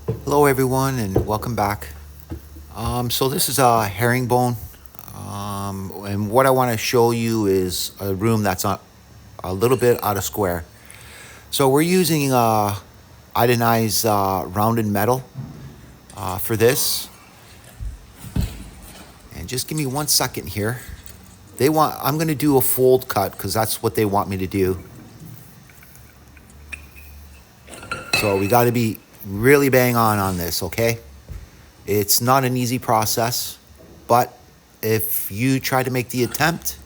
Hello, everyone, and welcome back. So this is a herringbone, and what I want to show you is a room that's a little bit out of square. So we're using iodinized rounded metal for this, and just give me 1 second here. I'm going to do a fold cut because that's what they want me to do. So we got to be really bang on this, okay? It's not an easy process, but if you try to make the attempt,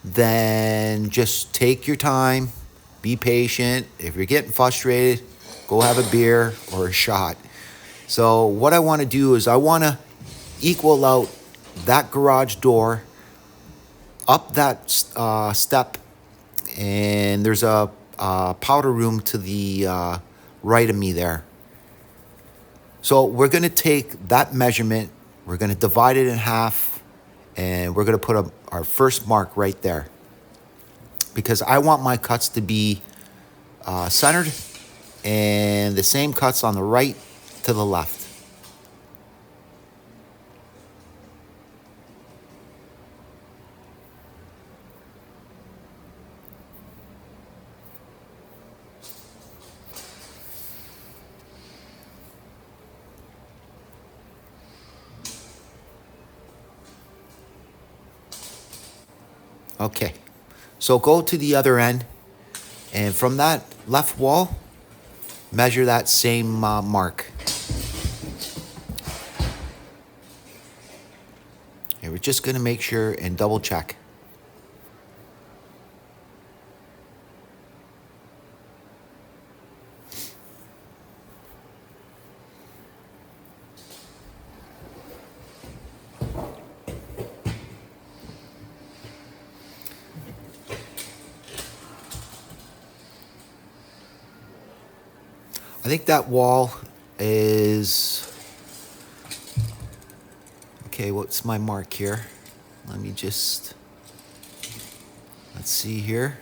then just take your time, be patient. If you're getting frustrated, go have a beer or a shot. So what I want to do is I want to equal out that garage door up that step, and there's a powder room to the right of me there. So we're going to take that measurement, we're going to divide it in half, and we're going to put our first mark right there. Because I want my cuts to be centered and the same cuts on the right to the left. Okay, so go to the other end, and from that left wall, measure that same mark. And we're just gonna make sure and double check. I think that wall is, okay, what's my mark here? Let me just, let's see here.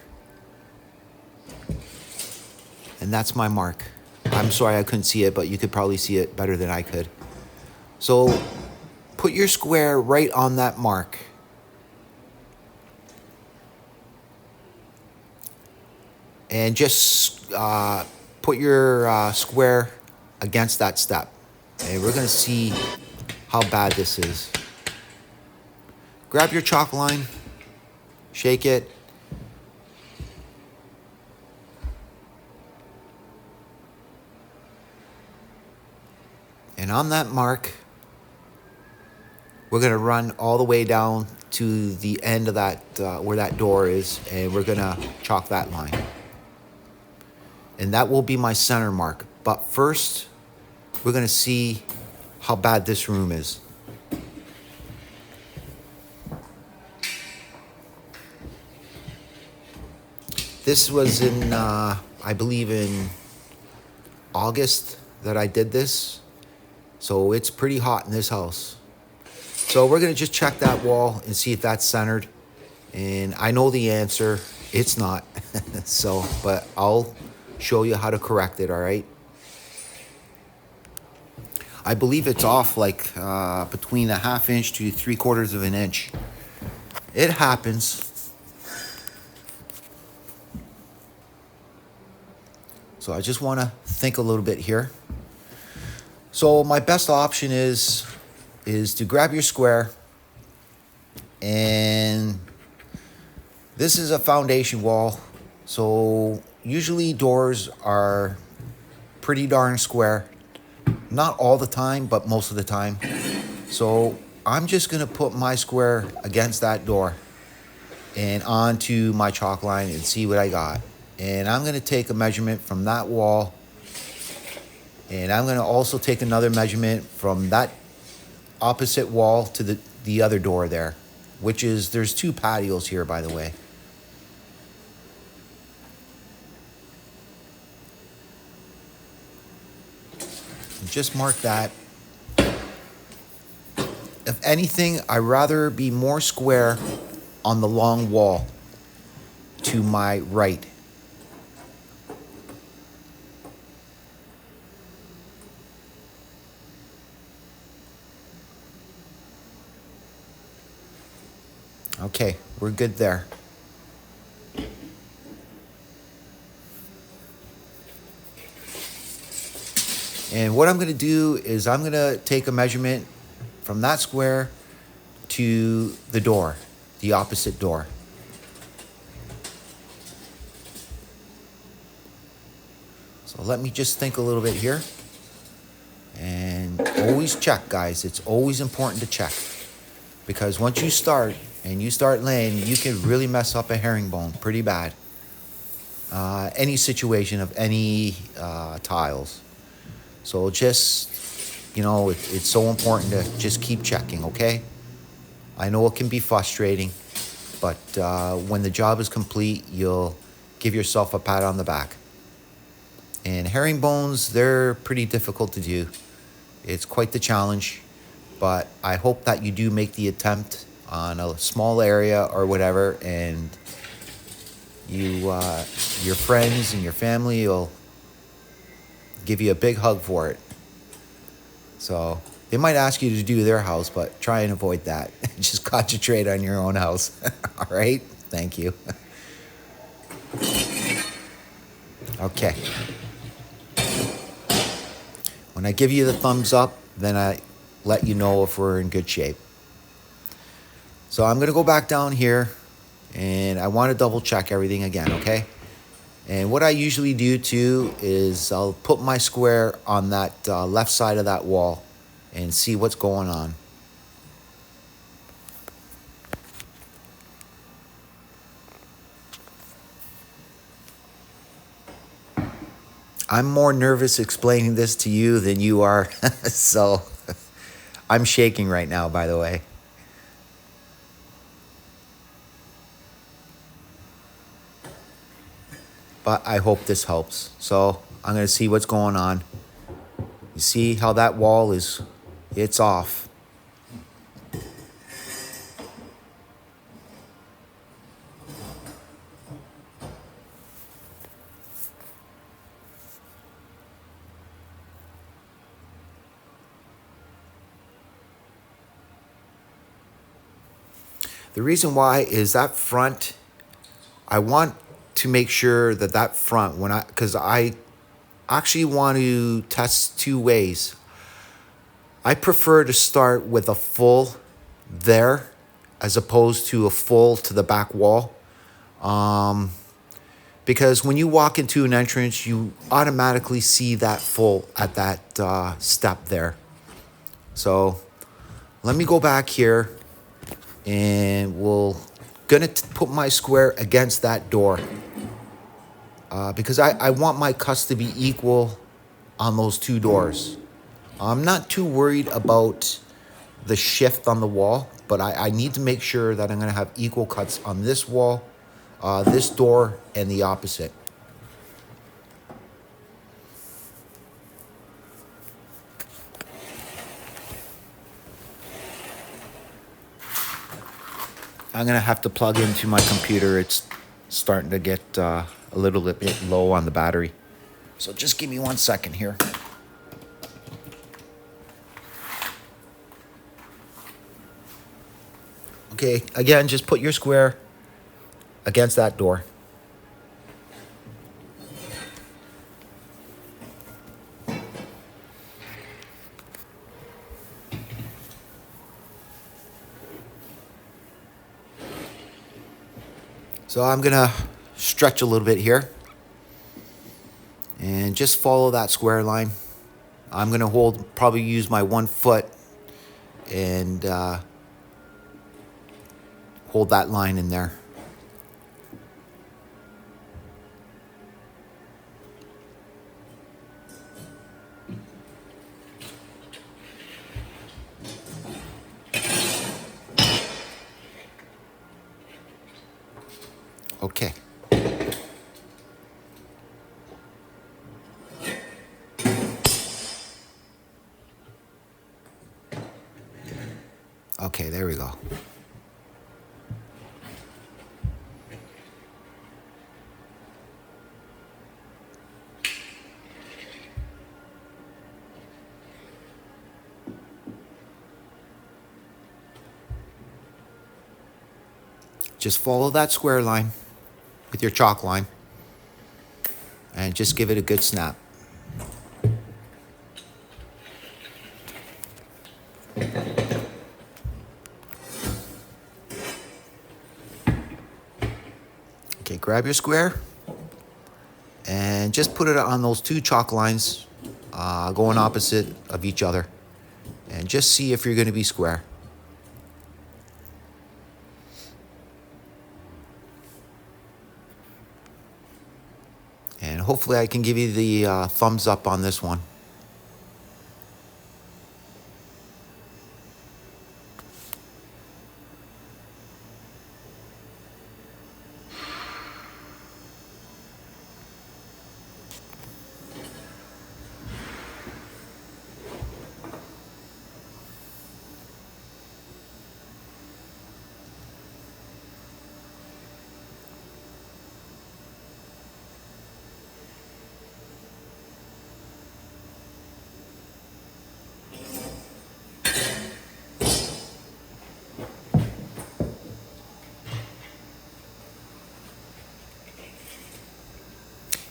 And that's my mark. I'm sorry I couldn't see it, but you could probably see it better than I could. So put your square right on that mark. And just put your square against that step. And we're gonna see how bad this is. Grab your chalk line, shake it. And on that mark, we're gonna run all the way down to the end of that, where that door is, and we're gonna chalk that line. And that will be my center mark. But first, we're gonna see how bad this room is. This was in, I believe in August that I did this. So it's pretty hot in this house. So we're gonna just check that wall and see if that's centered. And I know the answer, it's not. So, but I'll show you how to correct it, all right? I believe it's off like between a 1/2 inch to 3/4 of an inch. It happens. So I just want to think a little bit here. So my best option is to grab your square, and this is a foundation wall. So usually doors are pretty darn square. Not all the time, but most of the time. So I'm just gonna put my square against that door and onto my chalk line and see what I got. And I'm gonna take a measurement from that wall, and I'm gonna also take another measurement from that opposite wall to the other door there, which is, there's 2 patios here, by the way. Just mark that. If anything, I'd rather be more square on the long wall to my right. Okay, we're good there. And what I'm going to do is I'm going to take a measurement from that square to the door, the opposite door. So let me just think a little bit here. And always check, guys. It's always important to check. Because once you start and you start laying, you can really mess up a herringbone pretty bad. Any situation of any tiles. So just, it's so important to just keep checking, okay? I know it can be frustrating, but when the job is complete, you'll give yourself a pat on the back. And herringbones, they're pretty difficult to do. It's quite the challenge, but I hope that you do make the attempt on a small area or whatever, and your friends and your family will give you a big hug for it. So they might ask you to do their house, but try and avoid that. Just concentrate on your own house. All right? Thank you. Okay. When I give you the thumbs up, then I let you know if we're in good shape. So I'm going to go back down here, and I want to double check everything again, okay? And what I usually do too is I'll put my square on that left side of that wall and see what's going on. I'm more nervous explaining this to you than you are, so I'm shaking right now, by the way. But I hope this helps. So I'm going to see what's going on. You see how that wall it's off. The reason why is that front, I want to make sure that front, because I actually want to test two ways. I prefer to start with a full there as opposed to a full to the back wall. Because when you walk into an entrance, you automatically see that full at that step there. So let me go back here, and we'll gonna put my square against that door because I want my cuts to be equal on those two doors. I'm not too worried about the shift on the wall, but I need to make sure that I'm gonna have equal cuts on this wall, this door, and the opposite. I'm gonna have to plug into my computer. It's starting to get a little bit low on the battery. So just give me 1 second here. Okay, again, just put your square against that door. So I'm gonna stretch a little bit here and just follow that square line. I'm gonna probably use my 1 foot and hold that line in there. Okay. Okay, there we go. Just follow that square line with your chalk line and just give it a good snap. Okay, grab your square and just put it on those two chalk lines going opposite of each other, and just see if you're going to be square. And hopefully I can give you the thumbs up on this one.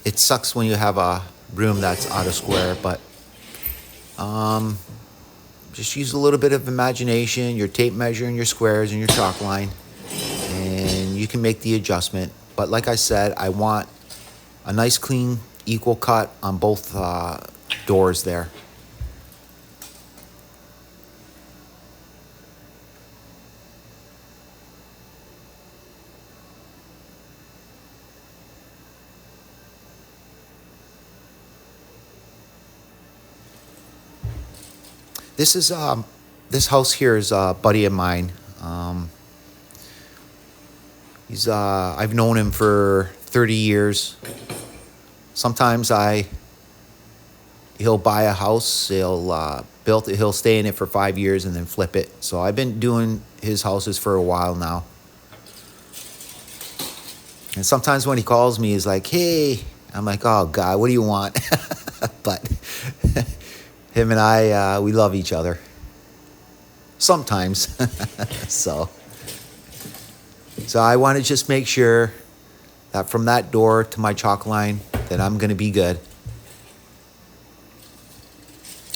It sucks when you have a room that's out of square, but just use a little bit of imagination, your tape measure and your squares and your chalk line, and you can make the adjustment. But like I said, I want a nice, clean, equal cut on both doors there. This house here is a buddy of mine. I've known him for 30 years. Sometimes he'll buy a house, he'll build it, he'll stay in it for 5 years and then flip it. So I've been doing his houses for a while now. And sometimes when he calls me, he's like, "Hey," I'm like, "Oh God, what do you want?" But him and I, we love each other. Sometimes. So I want to just make sure that from that door to my chalk line that I'm going to be good.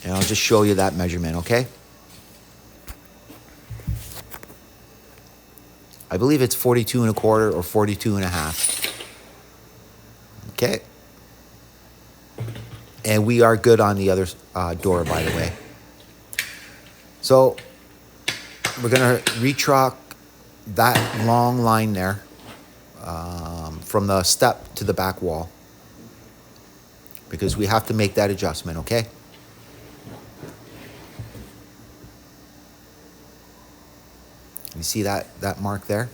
And I'll just show you that measurement, okay? I believe it's 42 and a quarter or 42 and a half. Okay. And we are good on the other door, by the way. So we're going to re-chalk that long line there from the step to the back wall, because we have to make that adjustment, okay? You see that mark there?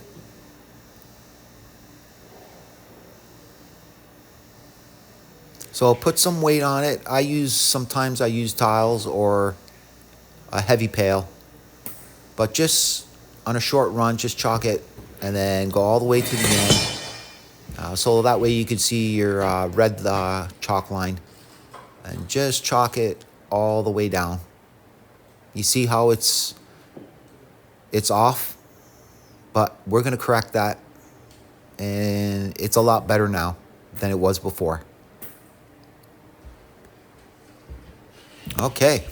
So I'll put some weight on it. Sometimes I use tiles or a heavy pail, but just on a short run, just chalk it and then go all the way to the end. So that way you can see your red chalk line, and just chalk it all the way down. You see how it's off, but we're gonna correct that, and it's a lot better now than it was before. Okay.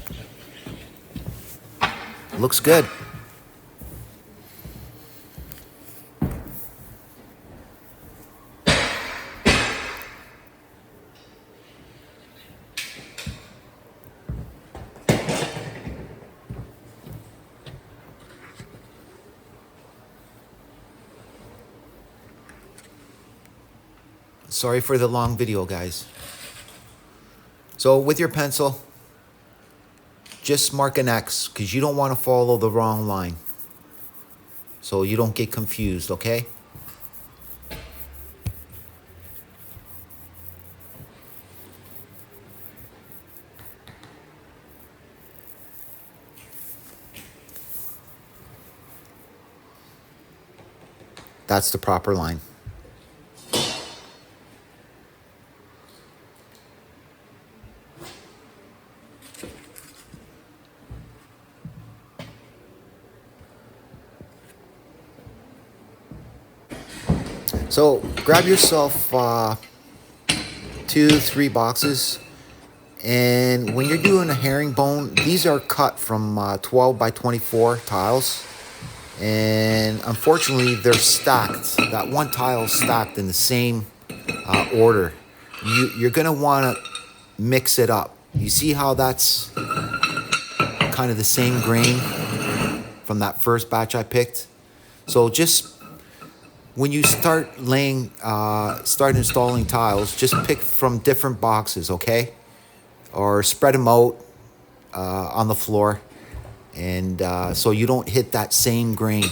Looks good. Sorry for the long video, guys. So with your pencil, just mark an X, because you don't want to follow the wrong line, so you don't get confused, okay? That's the proper line. So grab yourself 2, 3 boxes. And when you're doing a herringbone, these are cut from 12 by 24 tiles. And unfortunately, they're stacked. That one tile is stacked in the same order. You're going to want to mix it up. You see how that's kind of the same grain from that first batch I picked? So just when you start start installing tiles, just pick from different boxes, okay? Or spread them out on the floor, and so you don't hit that same grain.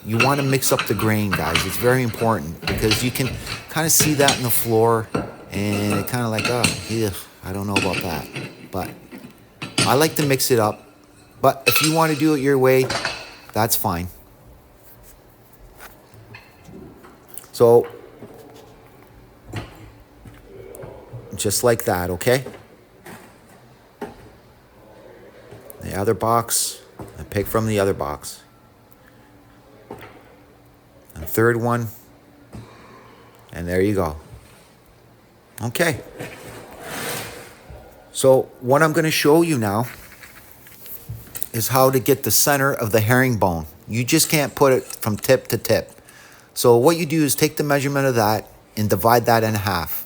You want to mix up the grain, guys. It's very important because you can kind of see that in the floor, and it kind of like, oh, yeah, I don't know about that. But I like to mix it up. But if you want to do it your way, that's fine. So just like that, okay? The other box, I pick from the other box. And third one, and there you go. Okay. So what I'm going to show you now is how to get the center of the herringbone. You just can't put it from tip to tip. So what you do is take the measurement of that and divide that in half.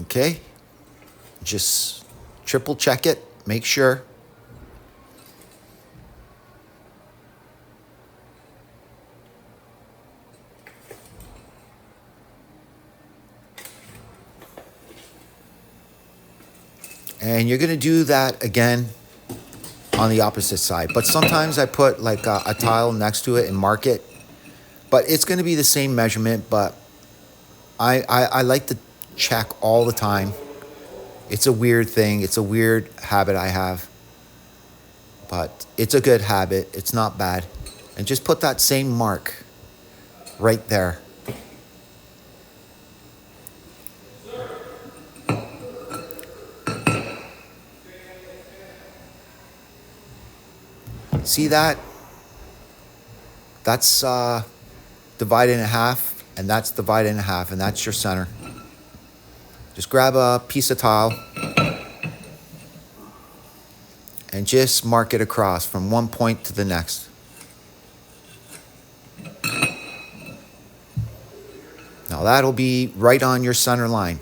Okay, just triple check it, make sure. And you're gonna do that again on the opposite side. But sometimes I put like a tile next to it and mark it. But it's gonna be the same measurement, but I like to check all the time. It's a weird thing. It's a weird habit I have. But it's a good habit. It's not bad. And just put that same mark right there. See that? That's divided in half, and that's divided in half, and that's your center. Just grab a piece of tile and just mark it across from one point to the next. Now that'll be right on your center line,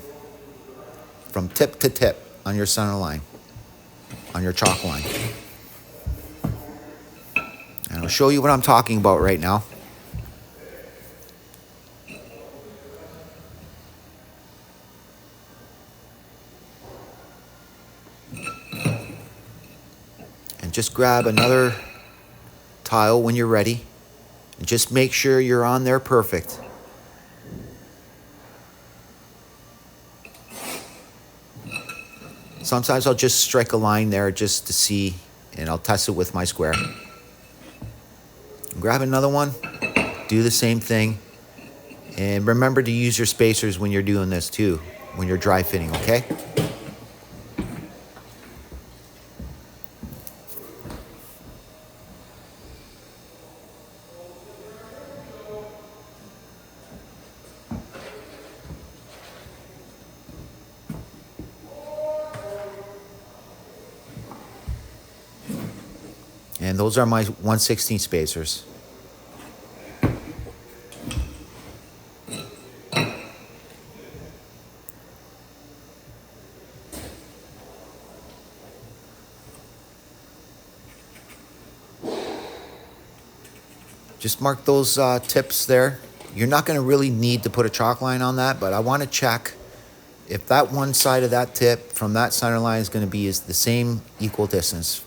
from tip to tip on your center line, on your chalk line. And I'll show you what I'm talking about right now. And just grab another tile when you're ready. And just make sure you're on there perfect. Sometimes I'll just strike a line there just to see, and I'll test it with my square. Grab another one, do the same thing, and remember to use your spacers when you're doing this too, when you're dry fitting, okay? And those are my 1/16 spacers. Just mark those tips there. You're not going to really need to put a chalk line on that, but I want to check if that one side of that tip from that center line is going to be the same equal distance.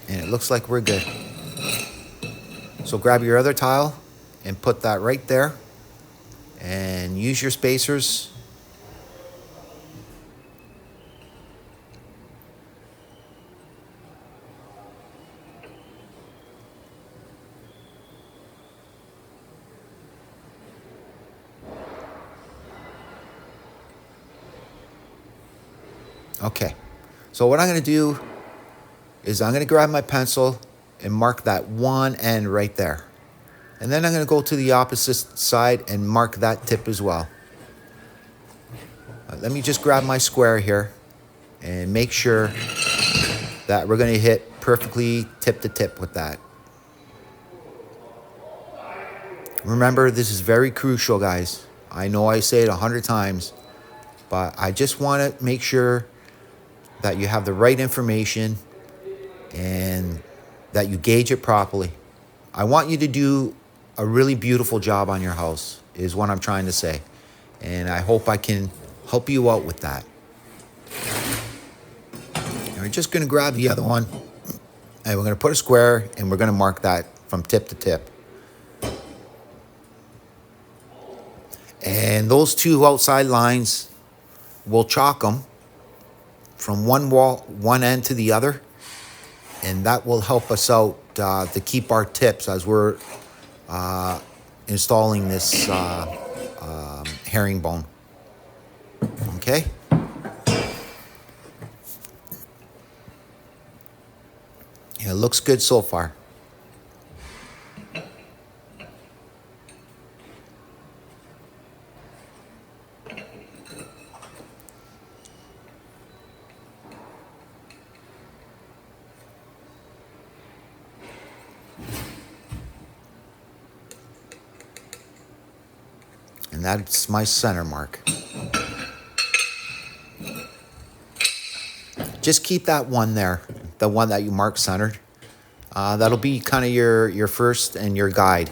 And it looks like we're good. So grab your other tile and put that right there. And and use your spacers. Okay, so what I'm going to do is I'm going to grab my pencil and mark that one end right there. And then I'm going to go to the opposite side and mark that tip as well. Let me just grab my square here and make sure that we're going to hit perfectly tip to tip with that. Remember, this is very crucial, guys. I know I say it 100 times, but I just want to make sure that you have the right information and that you gauge it properly. I want you to do a really beautiful job on your house, is what I'm trying to say. And I hope I can help you out with that. And we're just going to grab the other one, and we're going to put a square, and we're going to mark that from tip to tip. And those two outside lines, we'll chalk them from one end to the other, and that will help us out to keep our tips as we're installing this herringbone. Okay? Yeah, it looks good so far. And that's my center mark. Just keep that one there, the one that you mark centered. That'll be kind of your first and your guide,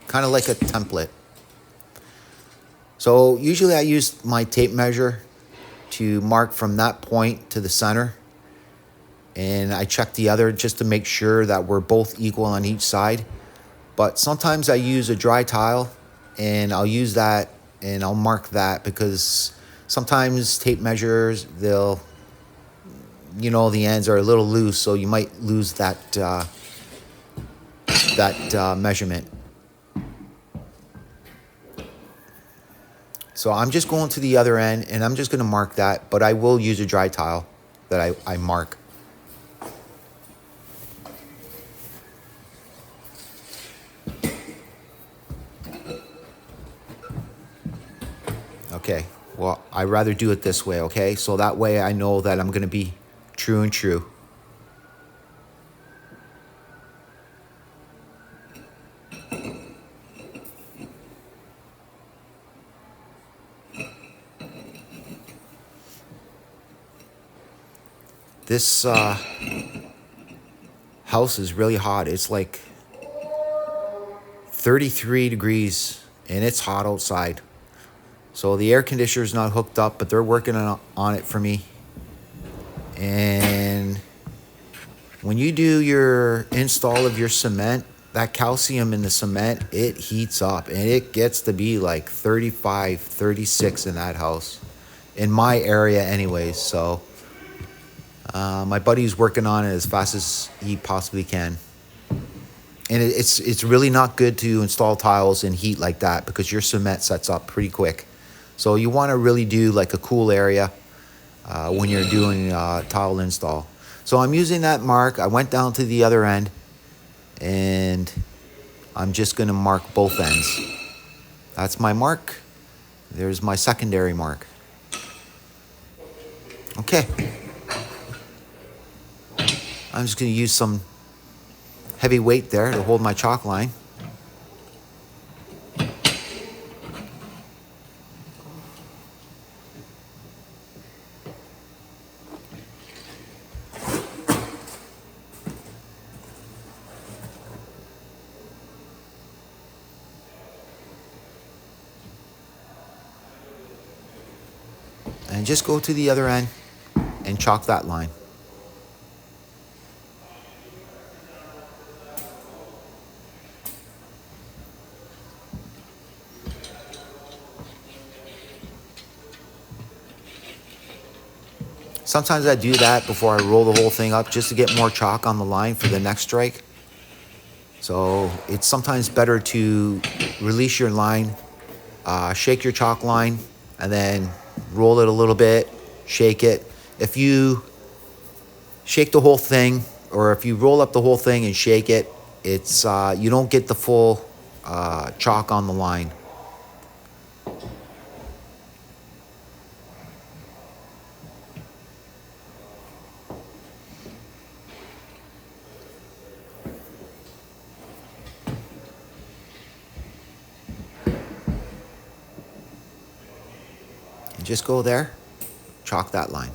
kind of like a template. So usually I use my tape measure to mark from that point to the center. And I check the other just to make sure that we're both equal on each side. But sometimes I use a dry tile, and I'll use that and I'll mark that, because sometimes tape measures, the ends are a little loose, so you might lose that measurement. So I'm just going to the other end, and I'm just going to mark that, but I will use a dry tile that I mark. Okay, well, I'd rather do it this way, okay? So that way I know that I'm going to be true and true. This house is really hot. It's like 33 degrees, and it's hot outside. So the air conditioner is not hooked up, but they're working on it for me. And when you do your install of your cement, that calcium in the cement, it heats up, and it gets to be like 35, 36 in that house, in my area anyways. So my buddy's working on it as fast as he possibly can. And it's really not good to install tiles in heat like that, because your cement sets up pretty quick. So you want to really do like a cool area when you're doing tile install. So I'm using that mark. I went down to the other end, and I'm just going to mark both ends. That's my mark. There's my secondary mark. Okay. I'm just going to use some heavy weight there to hold my chalk line. And just go to the other end and chalk that line. Sometimes I do that before I roll the whole thing up just to get more chalk on the line for the next strike. So it's sometimes better to release your line, shake your chalk line, and then roll it a little bit, shake it. If you shake the whole thing, or if you roll up the whole thing and shake it, it's you don't get the full chalk on the line. And just go there, chalk that line.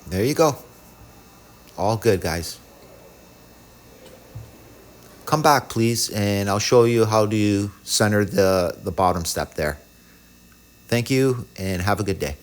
There you go. All good, guys. Come back, please, and I'll show you how to center the bottom step there. Thank you, and have a good day.